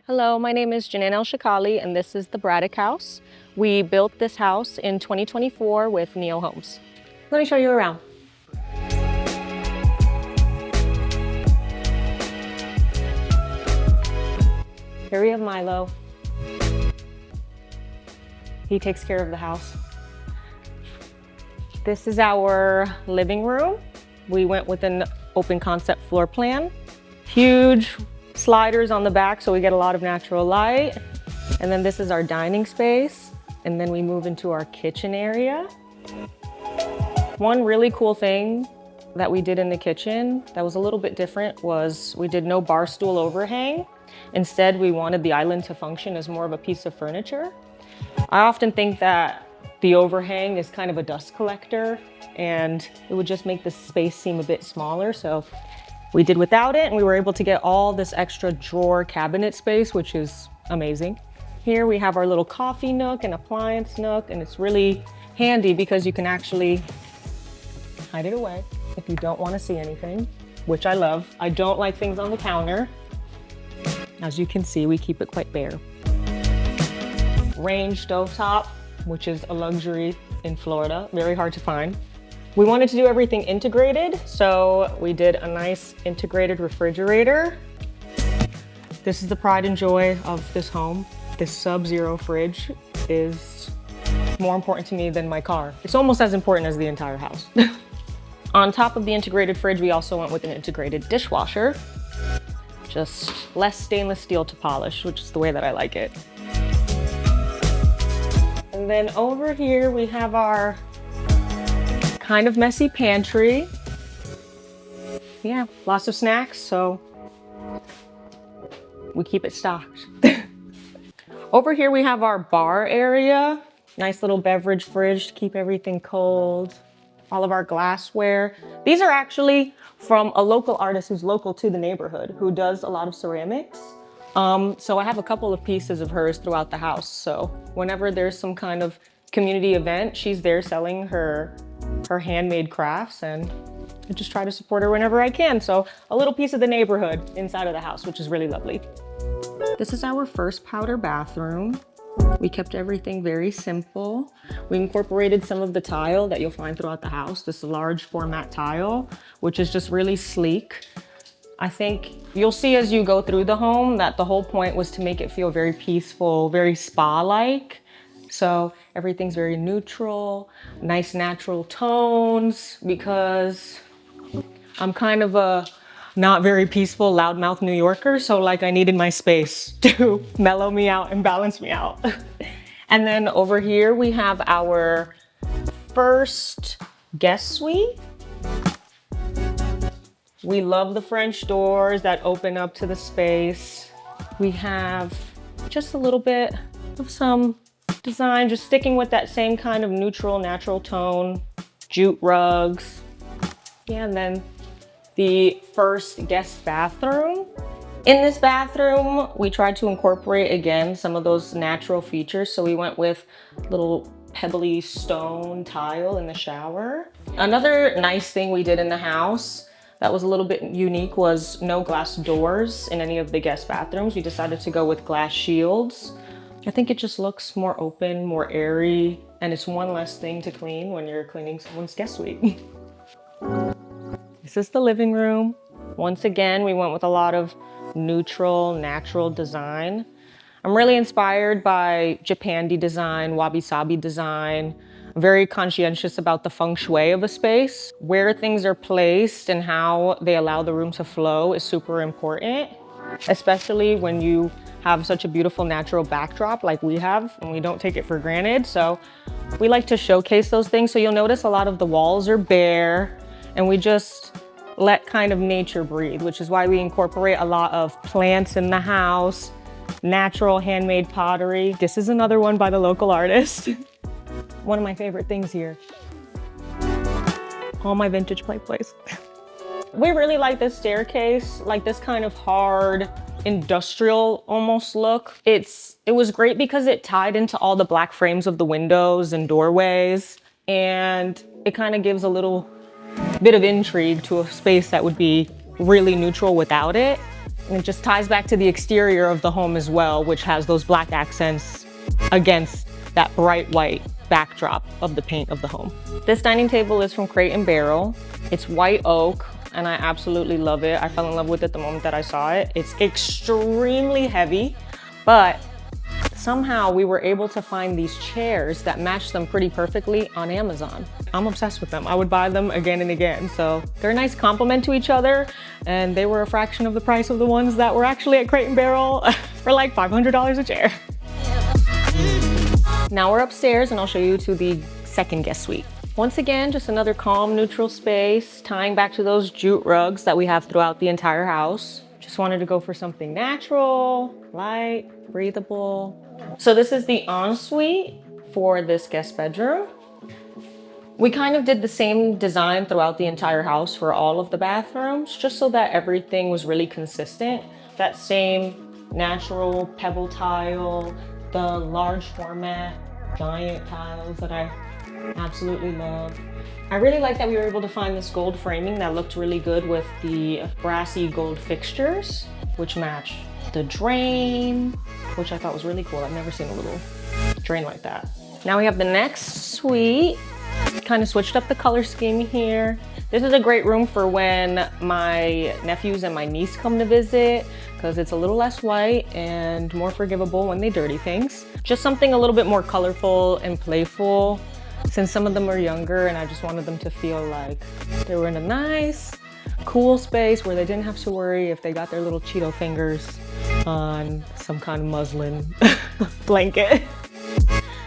Hello, my name is Jenan Shakali, and this is the Braddock house. We built this house in 2024 with Neo Homes. Let me show you around. Here we have Milo. He takes care of the house. This is our living room. We went with an open concept floor plan. Huge sliders on the back so we get a lot of natural light. And then this is our dining space. And then we move into our kitchen area. One really cool thing that we did in the kitchen that was a little bit different was we did no bar stool overhang. Instead, we wanted the island to function as more of a piece of furniture. I often think that the overhang is kind of a dust collector and it would just make the space seem a bit smaller. So we did without it and we were able to get all this extra drawer cabinet space, which is amazing. Here we have our little coffee nook and appliance nook, and it's really handy because you can actually hide it away if you don't want to see anything, which I love. I don't like things on the counter. As you can see, we keep it quite bare. Range stovetop, which is a luxury in Florida, very hard to find. We wanted to do everything integrated, so we did a nice integrated refrigerator. This is the pride and joy of this home. This Sub-Zero fridge is more important to me than my car. It's almost as important as the entire house. On top of the integrated fridge, we also went with an integrated dishwasher. Just less stainless steel to polish, which is the way that I like it. And then over here, we have our kind of messy pantry. Yeah, lots of snacks, so we keep it stocked. Over here, we have our bar area. Nice little beverage fridge to keep everything cold. All of our glassware. These are actually from a local artist who's local to the neighborhood, who does a lot of ceramics. So I have a couple of pieces of hers throughout the house. So whenever there's some kind of community event, she's there selling her handmade crafts, and I just try to support her whenever I can. So a little piece of the neighborhood inside of the house, which is really lovely. This is our first powder bathroom. We kept everything very simple. We incorporated some of the tile that you'll find throughout the house, this large format tile, which is just really sleek. I think you'll see as you go through the home that the whole point was to make it feel very peaceful, very spa-like. So everything's very neutral, nice natural tones, because I'm kind of a not very peaceful, loudmouth New Yorker. So like I needed my space to mellow me out and balance me out. And then over here we have our first guest suite. We love the French doors that open up to the space. We have just a little bit of some design, just sticking with that same kind of neutral, natural tone, jute rugs. Yeah, and then the first guest bathroom. In this bathroom, we tried to incorporate, again, some of those natural features. So we went with little pebbly stone tile in the shower. Another nice thing we did in the house that was a little bit unique was no glass doors in any of the guest bathrooms. We decided to go with glass shields. I think it just looks more open, more airy, and it's one less thing to clean when you're cleaning someone's guest suite. This is the living room. Once again, we went with a lot of neutral, natural design. I'm really inspired by Japandi design, wabi-sabi design. I'm very conscientious about the feng shui of a space. Where things are placed and how they allow the room to flow is super important, especially when you have such a beautiful natural backdrop like we have, and we don't take it for granted. So we like to showcase those things. So you'll notice a lot of the walls are bare, and we just let kind of nature breathe, which is why we incorporate a lot of plants in the house, natural handmade pottery. This is another one by the local artist. One of my favorite things here. All my vintage play plays. We really like this staircase, like this kind of hard, industrial almost look. It was great because it tied into all the black frames of the windows and doorways, and it kind of gives a little bit of intrigue to a space that would be really neutral without it. And it just ties back to the exterior of the home as well, which has those black accents against that bright white backdrop of the paint of the home. This dining table is from Crate and Barrel. It's white oak, and I absolutely love it. I fell in love with it the moment that I saw it. It's extremely heavy, but somehow we were able to find these chairs that match them pretty perfectly on Amazon. I'm obsessed with them. I would buy them again and again. So they're a nice complement to each other, and they were a fraction of the price of the ones that were actually at Crate and Barrel for like $500 a chair. Now we're upstairs and I'll show you to the second guest suite. Once again, just another calm, neutral space, tying back to those jute rugs that we have throughout the entire house. Just wanted to go for something natural, light, breathable. So this is the ensuite for this guest bedroom. We kind of did the same design throughout the entire house for all of the bathrooms, just so that everything was really consistent. That same natural pebble tile, the large format giant tiles that I absolutely love. I really like that we were able to find this gold framing that looked really good with the brassy gold fixtures, which match the drain, which I thought was really cool. I've never seen a little drain like that. Now we have the next suite. Kind of switched up the color scheme here. This is a great room for when my nephews and my niece come to visit, because it's a little less white and more forgivable when they dirty things. Just something a little bit more colorful and playful, since some of them are younger, and I just wanted them to feel like they were in a nice, cool space where they didn't have to worry if they got their little Cheeto fingers on some kind of muslin blanket.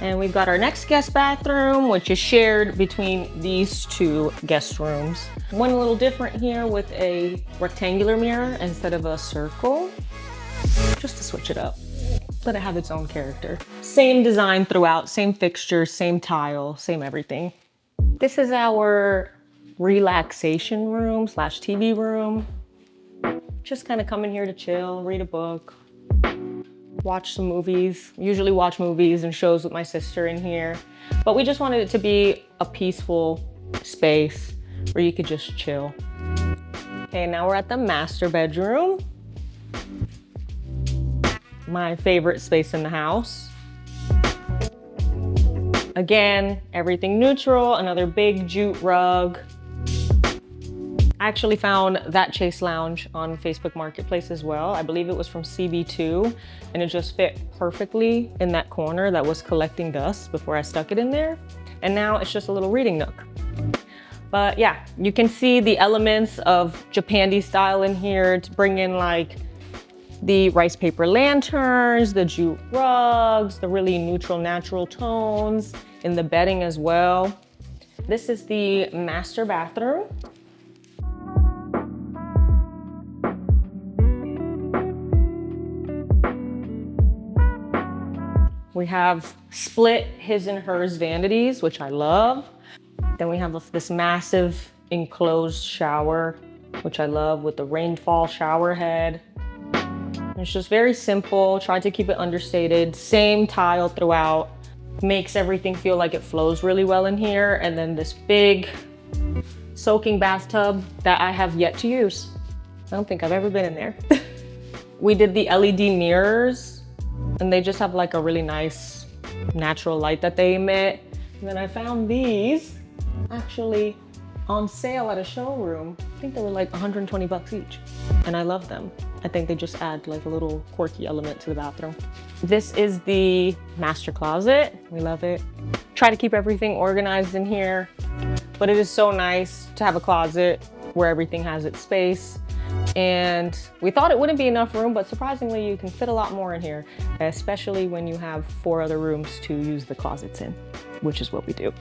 And we've got our next guest bathroom, which is shared between these two guest rooms. One a little different here with a rectangular mirror instead of a circle, just to switch it up, let it have its own character. Same design throughout, same fixtures, same tile, same everything. This is our relaxation room slash TV room. Just kind of come in here to chill, read a book, watch some movies. Usually watch movies and shows with my sister in here, but we just wanted it to be a peaceful space where you could just chill. Okay, now we're at the master bedroom. My favorite space in the house. Again, everything neutral, another big jute rug. I actually found that chase lounge on Facebook Marketplace as well. I believe it was from CB2, and it just fit perfectly in that corner that was collecting dust before I stuck it in there. And now it's just a little reading nook. But yeah, you can see the elements of Japandi style in here to bring in like the rice paper lanterns, the jute rugs, the really neutral, natural tones in the bedding as well. This is the master bathroom. We have split his and hers vanities, which I love. Then we have this massive enclosed shower, which I love, with the rainfall shower head. It's just very simple. Tried to keep it understated. Same tile throughout. Makes everything feel like it flows really well in here. And then this big soaking bathtub that I have yet to use. I don't think I've ever been in there. We did the LED mirrors, and they just have like a really nice natural light that they emit. And then I found these actually on sale at a showroom. I think they were like 120 bucks each. And I love them. I think they just add like a little quirky element to the bathroom. This is the master closet. We love it. Try to keep everything organized in here, but it is so nice to have a closet where everything has its space. And we thought it wouldn't be enough room, but surprisingly you can fit a lot more in here, especially when you have 4 other rooms to use the closets in, which is what we do.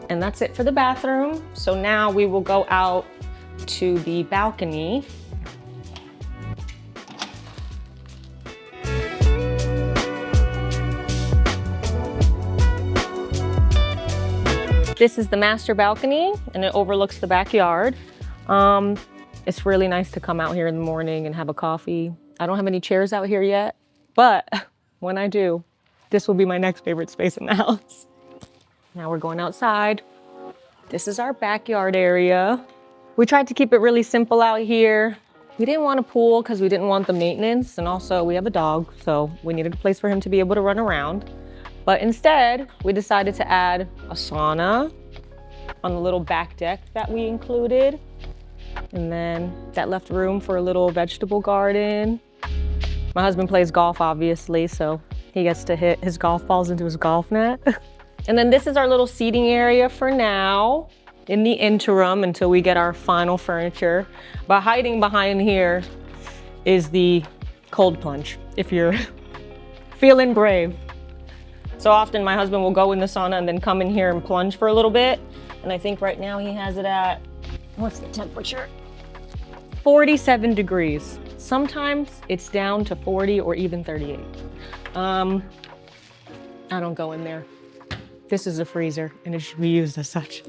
And that's it for the bathroom. So now we will go out to the balcony. This is the master balcony, and it overlooks the backyard. It's really nice to come out here in the morning and have a coffee. I don't have any chairs out here yet, but when I do, this will be my next favorite space in the house. Now we're going outside. This is our backyard area. We tried to keep it really simple out here. We didn't want a pool because we didn't want the maintenance, and also we have a dog, so we needed a place for him to be able to run around. But instead, we decided to add a sauna on the little back deck that we included. And then that left room for a little vegetable garden. My husband plays golf, obviously, so he gets to hit his golf balls into his golf net. And then this is our little seating area for now, in the interim until we get our final furniture. But hiding behind here is the cold plunge, if you're feeling brave. So often my husband will go in the sauna and then come in here and plunge for a little bit. And I think right now he has it at, what's the temperature? 47 degrees. Sometimes it's down to 40 or even 38. I don't go in there. This is a freezer and it should be used as such.